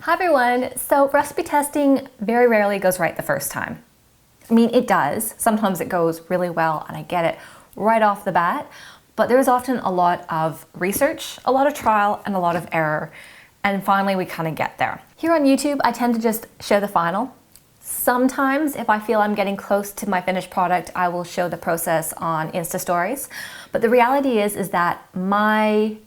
Hi everyone. So recipe testing very rarely goes right the first time. I mean, it does. Sometimes it goes really well and I get it right off the bat, but there's often a lot of research, a lot of trial, and a lot of error. And finally, we kind of get there. Here on YouTube, I tend to just show the final. Sometimes, if I feel I'm getting close to my finished product, I will show the process on Insta stories. But the reality is that my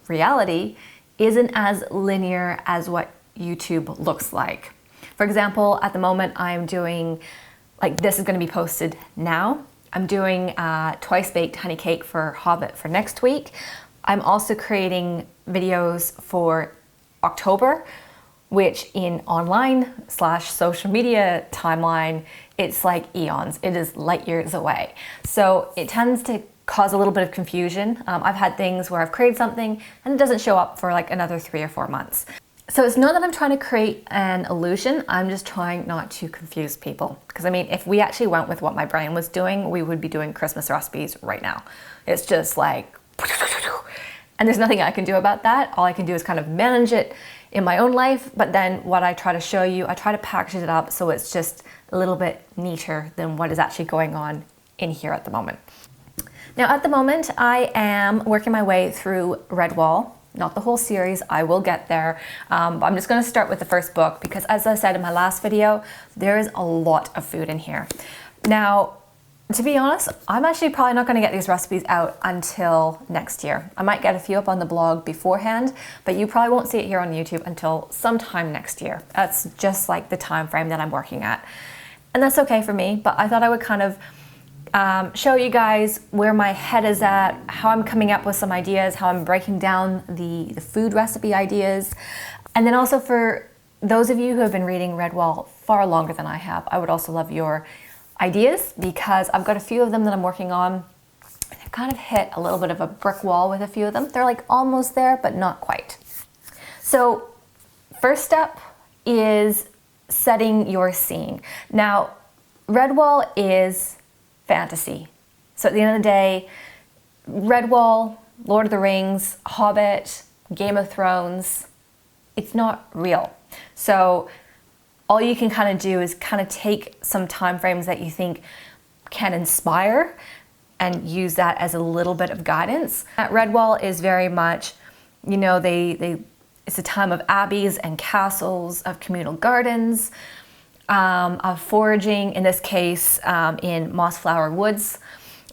reality isn't as linear as what YouTube looks like. For example, at the moment I'm doing, like this is going to be posted now, I'm doing twice baked honey cake for Hobbit for next week. I'm also creating videos for October, which in online/social media timeline, it's like eons. It is light years away. So it tends to cause a little bit of confusion. I've had things where I've created something and it doesn't show up for like another 3 or 4 months. So it's not that I'm trying to create an illusion, I'm just trying not to confuse people. Because I mean, if we actually went with what my brain was doing, we would be doing Christmas recipes right now. It's just like, and there's nothing I can do about that. All I can do is kind of manage it in my own life, but then what I try to show you, I try to package it up so it's just a little bit neater than what is actually going on in here at the moment. Now at the moment, I am working my way through Redwall, not the whole series, I will get there, but I'm just gonna start with the first book because as I said in my last video, there is a lot of food in here. Now, to be honest, I'm actually probably not gonna get these recipes out until next year. I might get a few up on the blog beforehand, but you probably won't see it here on YouTube until sometime next year. That's just like the time frame that I'm working at. And that's okay for me, but I thought I would kind of show you guys where my head is at, how I'm coming up with some ideas, how I'm breaking down the food recipe ideas. And then also for those of you who have been reading Redwall far longer than I have, I would also love your ideas because I've got a few of them that I'm working on. I've kind of hit a little bit of a brick wall with a few of them. They're like almost there, but not quite. So first step is setting your scene. Now, Redwall is fantasy. So at the end of the day, Redwall, Lord of the Rings, Hobbit, Game of Thrones, it's not real. So all you can kind of do is kind of take some time frames that you think can inspire and use that as a little bit of guidance. At Redwall is very much, you know, it's a time of abbeys and castles, of communal gardens, of foraging, in this case in mossflower woods,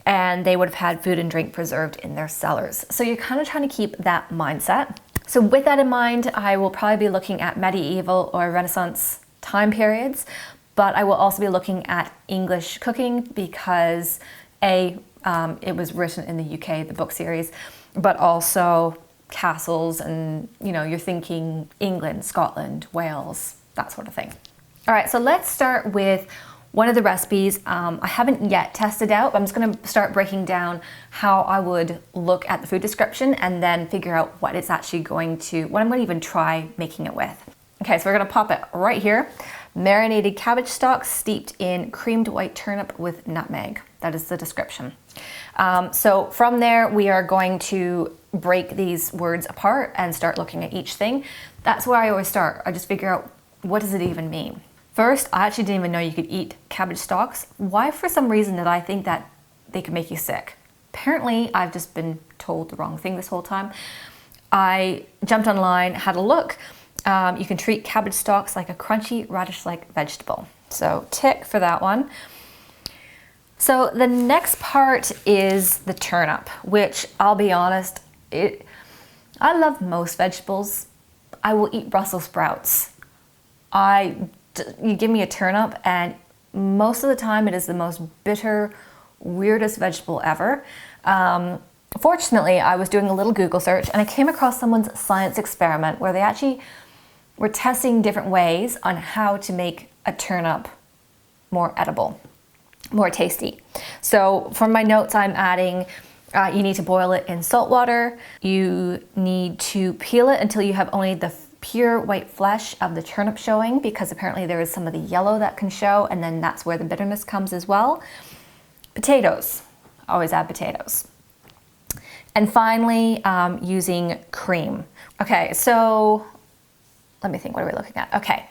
and they would have had food and drink preserved in their cellars. So you're kind of trying to keep that mindset. So with that in mind, I will probably be looking at medieval or Renaissance time periods, but I will also be looking at English cooking because it was written in the UK, the book series, but also castles and, you know, you're thinking England, Scotland, Wales, that sort of thing. All right, so let's start with one of the recipes. I haven't yet tested out, but I'm just gonna start breaking down how I would look at the food description and then figure out what it's actually what I'm gonna even try making it with. Okay, so we're gonna pop it right here. Marinated cabbage stalks steeped in creamed white turnip with nutmeg. That is the description. So from there, we are going to break these words apart and start looking at each thing. That's where I always start. I just figure out, what does it even mean? First, I actually didn't even know you could eat cabbage stalks. Why, for some reason, did I think that they could make you sick? Apparently, I've just been told the wrong thing this whole time. I jumped online, had a look. You can treat cabbage stalks like a crunchy, radish-like vegetable. So tick for that one. So the next part is the turnip, which I'll be honest, I love most vegetables. I will eat Brussels sprouts. You give me a turnip and most of the time it is the most bitter, weirdest vegetable ever. Fortunately, I was doing a little Google search and I came across someone's science experiment where they actually were testing different ways on how to make a turnip more edible, more tasty. So from my notes, I'm adding, you need to boil it in salt water. You need to peel it until you have only the pure white flesh of the turnip showing, because apparently there is some of the yellow that can show, and then that's where the bitterness comes as well. Potatoes, always add potatoes. And finally, using cream. Okay, so let me think, what are we looking at? Okay,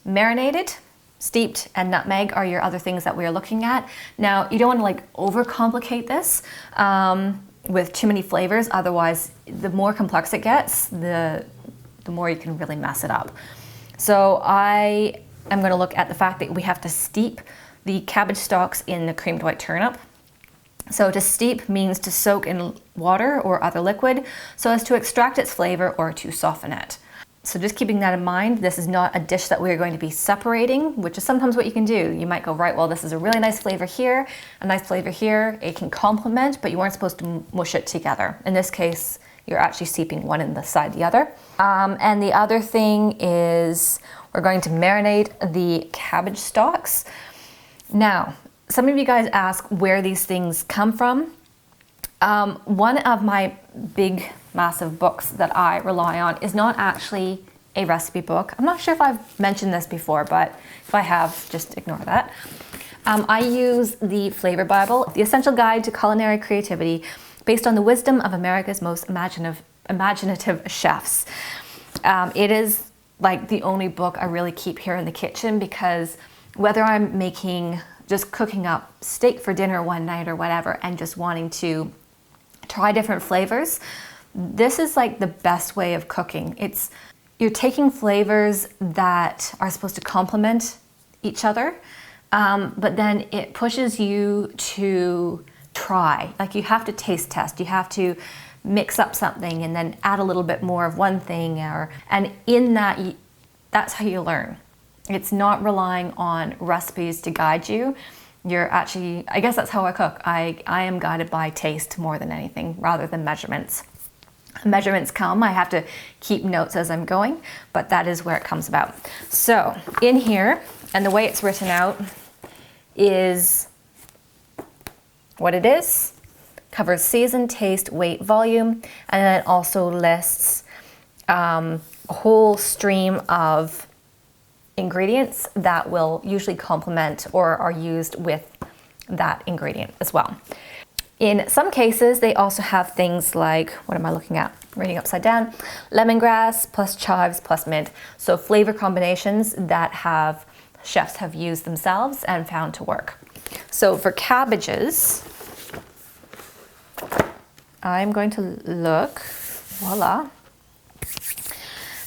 marinated, steeped, and nutmeg are your other things that we're looking at. Now, you don't want to like overcomplicate this with too many flavors. Otherwise, the more complex it gets, the more you can really mess it up. So I am going to look at the fact that we have to steep the cabbage stalks in the creamed white turnip. So to steep means to soak in water or other liquid so as to extract its flavor or to soften it. So just keeping that in mind, this is not a dish that we're going to be separating, which is sometimes what you can do. You might go, right, well, this is a really nice flavor here, a nice flavor here. It can complement, but you weren't supposed to mush it together. In this case, you're actually steeping one inside the other. And the other thing is we're going to marinate the cabbage stalks. Now, some of you guys ask where these things come from. One of my big, massive books that I rely on is not actually a recipe book. I'm not sure if I've mentioned this before, but if I have, just ignore that. I use the Flavor Bible, the Essential Guide to Culinary Creativity, based on the wisdom of America's most imaginative chefs. It is like the only book I really keep here in the kitchen, because whether I'm making, just cooking up steak for dinner one night or whatever, and just wanting to try different flavors, this is like the best way of cooking. You're taking flavors that are supposed to complement each other, but then it pushes you to try. Like, you have to taste test, you have to mix up something and then add a little bit more of one thing, and in that, that's how you learn. It's not relying on recipes to guide you. You're actually, I guess that's how I cook. I am guided by taste more than anything, rather than measurements. Measurements come, I have to keep notes as I'm going, but that is where it comes about. So in here, and the way it's written out is what it is, covers season, taste, weight, volume, and then it also lists a whole stream of ingredients that will usually complement or are used with that ingredient as well. In some cases, they also have things like, what am I looking at? Reading upside down. Lemongrass plus chives plus mint. So flavor combinations that chefs have used themselves and found to work. So for cabbages, I'm going to look, voila.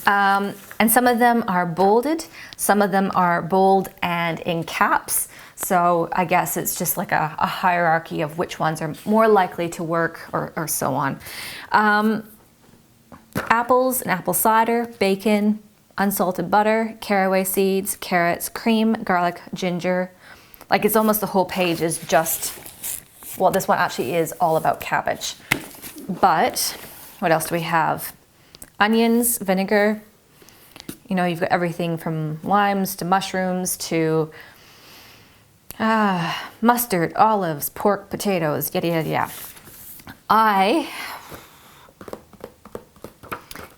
And some of them are bolded, some of them are bold and in caps. So I guess it's just like a hierarchy of which ones are more likely to work, or so on. Apples and apple cider, bacon, unsalted butter, caraway seeds, carrots, cream, garlic, ginger. Like, it's almost the whole page is just, well, this one actually is all about cabbage. But what else do we have? Onions, vinegar, you know, you've got everything from limes to mushrooms to mustard, olives, pork, potatoes, yada, yada, yada. I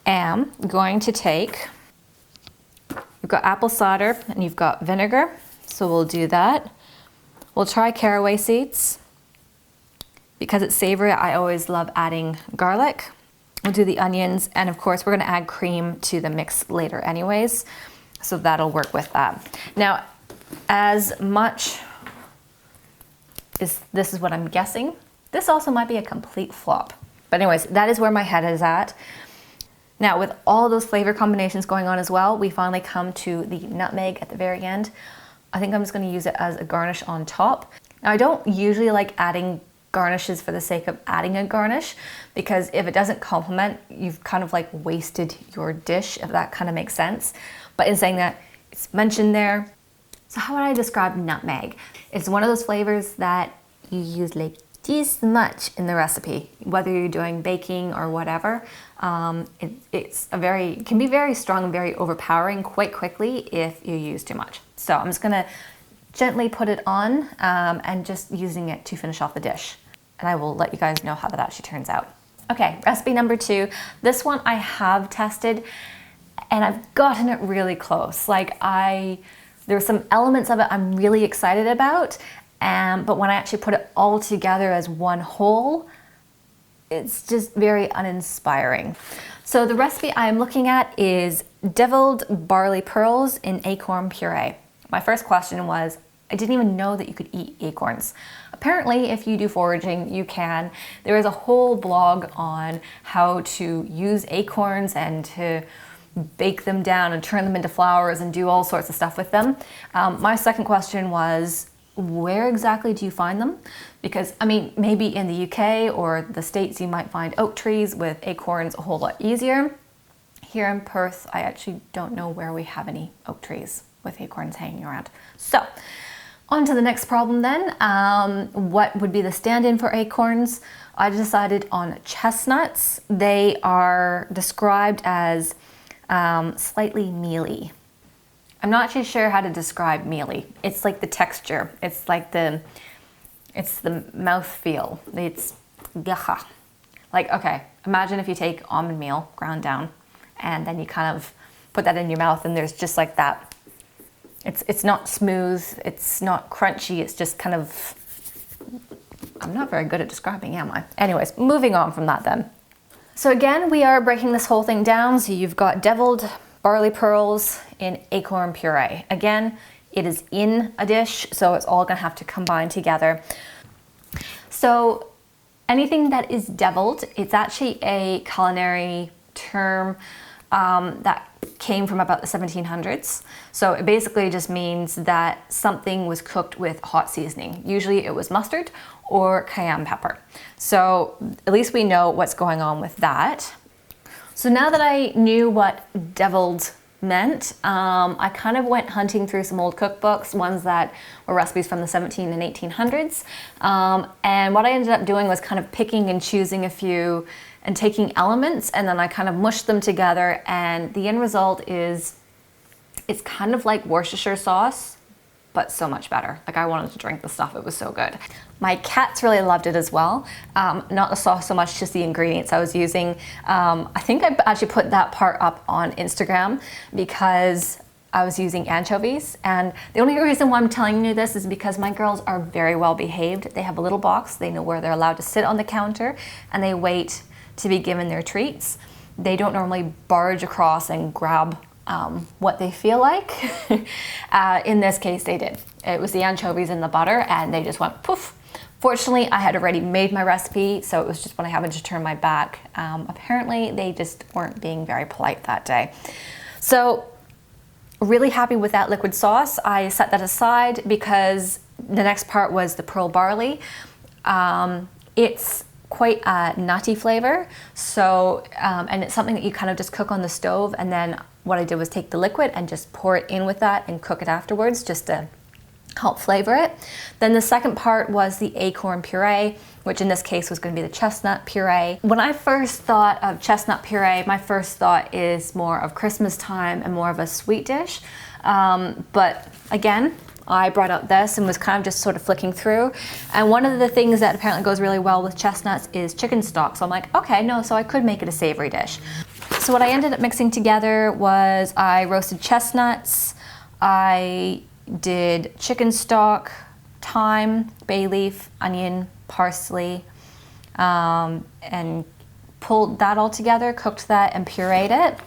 am going to take, you've got apple cider and you've got vinegar, so we'll do that. We'll try caraway seeds. Because it's savory, I always love adding garlic. We'll do the onions, and of course we're gonna add cream to the mix later anyways, so that'll work with that. Now, as much as this is what I'm guessing, this also might be a complete flop. But anyways, that is where my head is at. Now, with all those flavor combinations going on as well, we finally come to the nutmeg at the very end. I think I'm just gonna use it as a garnish on top. Now, I don't usually like adding garnishes for the sake of adding a garnish, because if it doesn't complement, you've kind of like wasted your dish, if that kind of makes sense. But in saying that, it's mentioned there. So how would I describe nutmeg? It's one of those flavors that you use like this much in the recipe, whether you're doing baking or whatever. It can be very strong and very overpowering quite quickly if you use too much. So I'm just gonna gently put it on and just using it to finish off the dish. And I will let you guys know how that actually turns out. Okay, recipe number 2. This one I have tested and I've gotten it really close. Like, there are some elements of it I'm really excited about, but when I actually put it all together as one whole, it's just very uninspiring. So the recipe I'm looking at is deviled barley pearls in acorn puree. My first question was, I didn't even know that you could eat acorns. Apparently, if you do foraging, you can. There is a whole blog on how to use acorns and to bake them down and turn them into flowers and do all sorts of stuff with them. My second question was, where exactly do you find them? Because, I mean, maybe in the UK or the States you might find oak trees with acorns a whole lot easier. Here in Perth, I actually don't know where we have any oak trees with acorns hanging around. So, on to the next problem then. What would be the stand-in for acorns? I decided on chestnuts. They are described as slightly mealy. I'm not actually sure how to describe mealy. It's like the texture. It's like the mouthfeel. It's gacha. Like, okay, imagine if you take almond meal ground down and then you kind of put that in your mouth and there's just like that. It's not smooth, it's not crunchy, it's just kind of, I'm not very good at describing, am I? Anyways, moving on from that then. So again, we are breaking this whole thing down. So you've got deviled barley pearls in acorn puree. Again, it is in a dish, so it's all gonna have to combine together. So anything that is deviled, it's actually a culinary term that came from about the 1700s. So it basically just means that something was cooked with hot seasoning. Usually it was mustard or cayenne pepper. So at least we know what's going on with that. So now that I knew what deviled meant, I kind of went hunting through some old cookbooks, ones that were recipes from the 17 and 1800s. And what I ended up doing was kind of picking and choosing a few and taking elements, and then I kind of mushed them together, and the end result is, it's kind of like Worcestershire sauce, but so much better. Like, I wanted to drink the stuff, it was so good. My cats really loved it as well. Not the sauce so much, just the ingredients I was using. I think I actually put that part up on Instagram because I was using anchovies, and the only reason why I'm telling you this is because my girls are very well behaved. They have a little box, they know where they're allowed to sit on the counter, and they wait to be given their treats. They don't normally barge across and grab what they feel like. In this case, they did. It was the anchovies in the butter, and they just went poof. Fortunately, I had already made my recipe, so it was just when I happened to turn my back. Apparently, they just weren't being very polite that day. So, really happy with that liquid sauce. I set that aside because the next part was the pearl barley. It's quite a nutty flavor, so and it's something that you kind of just cook on the stove, and then what I did was take the liquid and just pour it in with that and cook it afterwards just to help flavor it. Then the second part was the acorn puree, which in this case was going to be the chestnut puree. When I first thought of chestnut puree, my first thought is more of Christmas time and more of a sweet dish, but again, I brought out this and was kind of just sort of flicking through. And one of the things that apparently goes really well with chestnuts is chicken stock. So I'm like, okay, no, so I could make it a savory dish. So what I ended up mixing together was I roasted chestnuts, I did chicken stock, thyme, bay leaf, onion, parsley, and pulled that all together, cooked that and pureed it.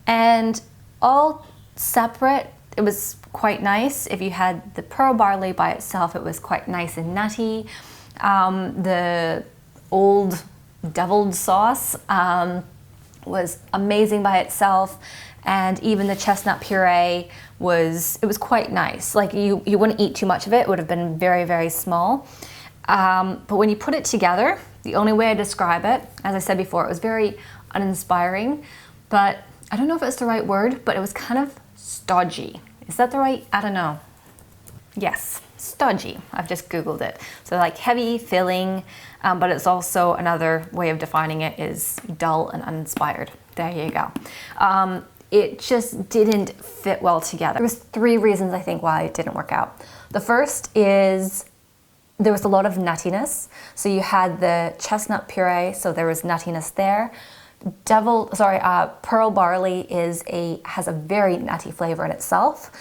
And all separate, it was quite nice. If you had the pearl barley by itself, it was quite nice and nutty. The old deviled sauce was amazing by itself, and even the chestnut puree was quite nice. Like, you wouldn't eat too much of it. It would have been very, very small. But when you put it together, the only way I describe it, as I said before, it was very uninspiring, but I don't know if it's the right word, but it was kind of stodgy. Is that the right? I don't know. Yes, stodgy. I've just Googled it. So like heavy, filling, but it's also another way of defining it is dull and uninspired. There you go. It just didn't fit well together. There was 3 reasons I think why it didn't work out. The first is there was a lot of nuttiness. So you had the chestnut puree, so there was nuttiness there. Pearl barley has a very nutty flavor in itself.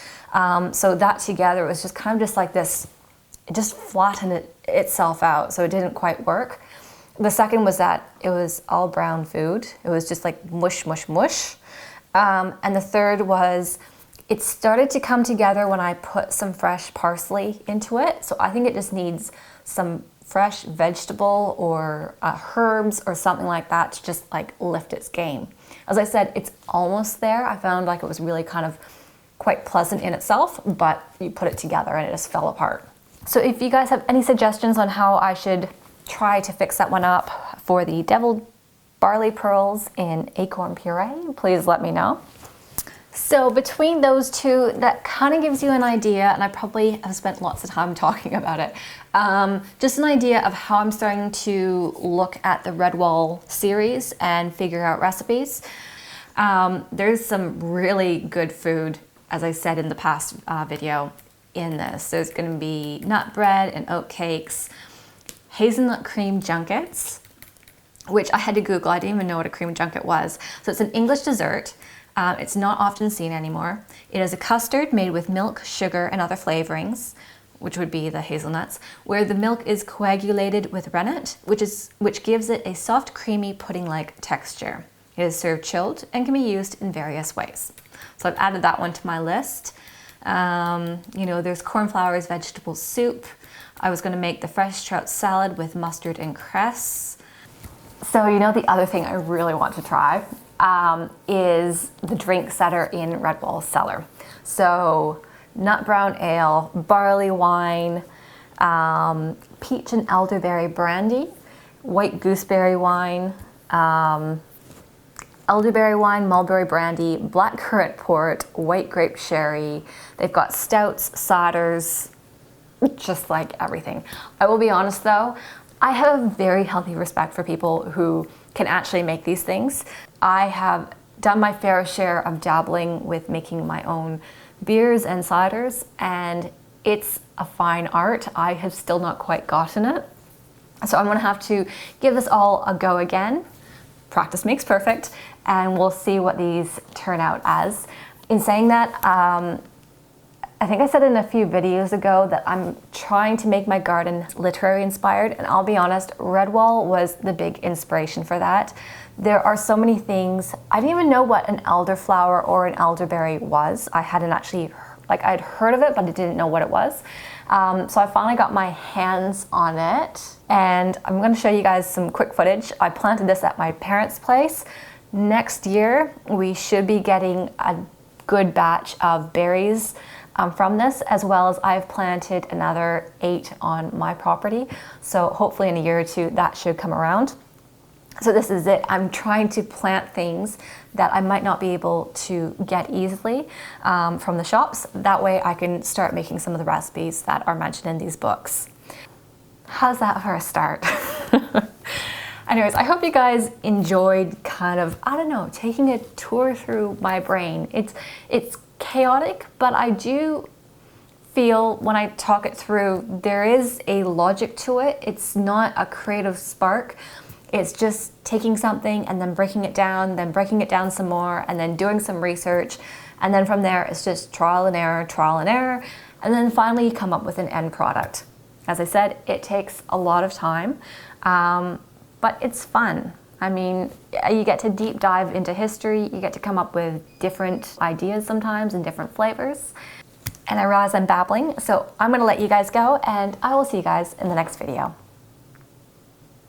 So that together was just kind of just like this, it just flattened itself out, so it didn't quite work. The second was that it was all brown food. It was just like mush, mush, mush. And the third was it started to come together when I put some fresh parsley into it. So I think it just needs some fresh vegetable or herbs or something like that to just like lift its game. As I said, it's almost there. I found like it was really kind of quite pleasant in itself, but you put it together and it just fell apart. So if you guys have any suggestions on how I should try to fix that one up for the deviled barley pearls in acorn puree, please let me know. So between those two, that kind of gives you an idea, and I probably have spent lots of time talking about it, just an idea of how I'm starting to look at the Redwall series and figure out recipes. There's some really good food, as I said in the past video, in this. There's going to be nut bread and oat cakes, hazelnut cream junkets, which I had to Google. I didn't even know what a cream junket was. So it's an English dessert. It's not often seen anymore. It is a custard made with milk, sugar, and other flavorings, which would be the hazelnuts, where the milk is coagulated with rennet, which gives it a soft, creamy, pudding-like texture. It is served chilled and can be used in various ways. So I've added that one to my list. You know, there's cornflowers, vegetable soup. I was going to make the fresh trout salad with mustard and cress. So, you know, the other thing I really want to try is the drinks that are in Redwall's cellar. So nut brown ale, barley wine, peach and elderberry brandy, white gooseberry wine, elderberry wine, mulberry brandy, black currant port, white grape sherry. They've got stouts, ciders, just like everything. I will be honest though, I have a very healthy respect for people who can actually make these things. I have done my fair share of dabbling with making my own beers and ciders, and it's a fine art. I have still not quite gotten it. So I'm gonna have to give this all a go again. Practice makes perfect, and we'll see what these turn out as. In saying that, I think I said in a few videos ago that I'm trying to make my garden literary inspired, and I'll be honest, Redwall was the big inspiration for that. There are so many things. I didn't even know what an elderflower or an elderberry was. I hadn't actually, like I'd heard of it, but I didn't know what it was. So I finally got my hands on it, and I'm gonna show you guys some quick footage. I planted this at my parents' place. Next year, we should be getting a good batch of berries from this, as well as I've planted another 8 on my property. So hopefully in a year or two, that should come around. So this is it. I'm trying to plant things that I might not be able to get easily from the shops. That way I can start making some of the recipes that are mentioned in these books. How's that for a start? Anyways, I hope you guys enjoyed kind of, I don't know, taking a tour through my brain. It's chaotic, but I do feel when I talk it through, there is a logic to it. It's not a creative spark. It's just taking something and then breaking it down some more, and then doing some research. And then from there, it's just trial and error. And then finally you come up with an end product. As I said, it takes a lot of time, but it's fun. I mean, you get to deep dive into history, you get to come up with different ideas sometimes and different flavors. And I realize I'm babbling, so I'm gonna let you guys go, and I will see you guys in the next video.